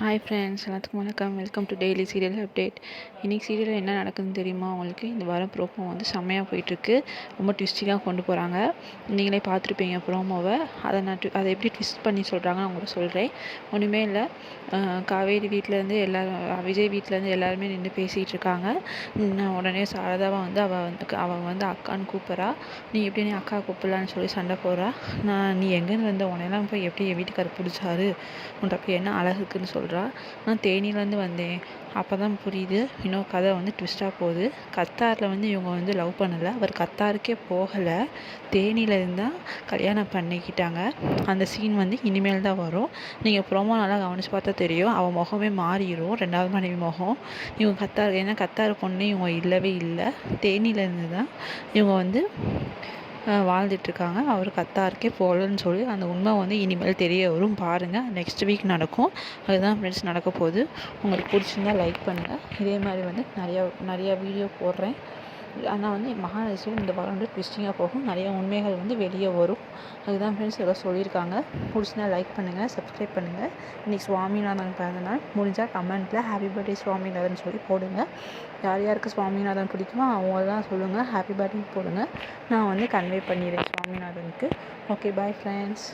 Hi friends, எல்லாத்துக்கும் வணக்கம். Welcome to daily serial update. இன்றைக்கி சீரியலில் என்ன நடக்குதுன்னு தெரியுமா உங்களுக்கு? இந்த வாரம் ப்ரோமோ வந்து செம்மையாக போயிட்டுருக்கு. ரொம்ப ட்விஸ்டிங்காக கொண்டு போகிறாங்க. நீங்களே பார்த்துருப்பீங்க ப்ரோமோவை. அதை எப்படி ட்விஸ்ட் பண்ணி சொல்கிறாங்க நான் உங்களுக்கு சொல்கிறேன். ஒன்றுமே இல்லை, காவேரி வீட்டிலேருந்து விஜய் வீட்டிலேருந்து எல்லாருமே நின்று பேசிகிட்டு இருக்காங்க. உடனே சாரதாவை வந்து அவள் வந்து அக்கான்னு கூப்பிட்றா. நீ எப்படி அக்கா கூப்பிடலான்னு சொல்லி சண்டை போடுறா. நீ எங்கேருந்து வந்த, உனையெல்லாம் போய் எப்படி என் வீட்டுக்காரர் பிடிச்சாரு, உன்ட்ட அப்படி என்ன அழகுக்குன்னு சொல்கிறா. நான் தேனியிலேருந்து வந்தேன். அப்போ தான் புரியுது இன்னும் கதை வந்து ட்விஸ்ட்டாக போகுது. கத்தாரில் வந்து இவங்க வந்து லவ் பண்ணலை, அவர் கத்தாருக்கே போகலை, தேனியிலேருந்து தான் கல்யாணம் பண்ணிக்கிட்டாங்க. அந்த சீன் வந்து இனிமேல் தான் வரும். நீங்கள் ப்ரோமோ நல்லா கவனித்து பார்த்தா தெரியும். அவள் முகமே மாறிடும், ரெண்டாவது மனைவி முகம். இவங்க கத்தார், ஏன்னா கத்தார் பொண்ணு இவங்க இல்லவே இல்லை, தேனியிலேருந்து தான் இவங்க வந்து வாழ்ந்துட்டுருக்காங்க. அவர் கத்தாருக்கே போகலன்னு சொல்லி அந்த உண்மை வந்து இனிமேல் தெரிய வரும். பாருங்கள், நெக்ஸ்ட் வீக் நடக்கும். அதுதான் ஃப்ரெண்ட்ஸ் நடக்க போகுது. உங்களுக்கு பிடிச்சிருந்தா லைக் பண்ணுங்கள். இதே மாதிரி வந்து நிறையா வீடியோ போடுறேன். ஆனால் வந்து மகாநதிசீரியல் இந்த வாரம் வந்து ட்விஸ்டிங்காக போகும். நிறைய உண்மைகள் வந்து வெளியே வரும். அதுதான் ஃப்ரெண்ட்ஸ் எல்லாம் சொல்லியிருக்காங்க. பிடிச்சிருந்தா லைக் பண்ணுங்கள், சப்ஸ்கிரைப் பண்ணுங்கள். இன்றைக்கி சுவாமிநாதன் பிறந்தநாள். முடிஞ்சால் கமெண்ட்டில் ஹாப்பி பர்த்டே சுவாமிநாதன் சொல்லி போடுங்க. யார் யாருக்கு சுவாமிநாதன் பிடிக்குமோ அவங்களாம் சொல்லுங்கள், ஹாப்பி பர்த்டே போடுங்க. நான் வந்து கன்வே பண்ணிடுறேன் சுவாமிநாதனுக்கு. Okay, bye friends.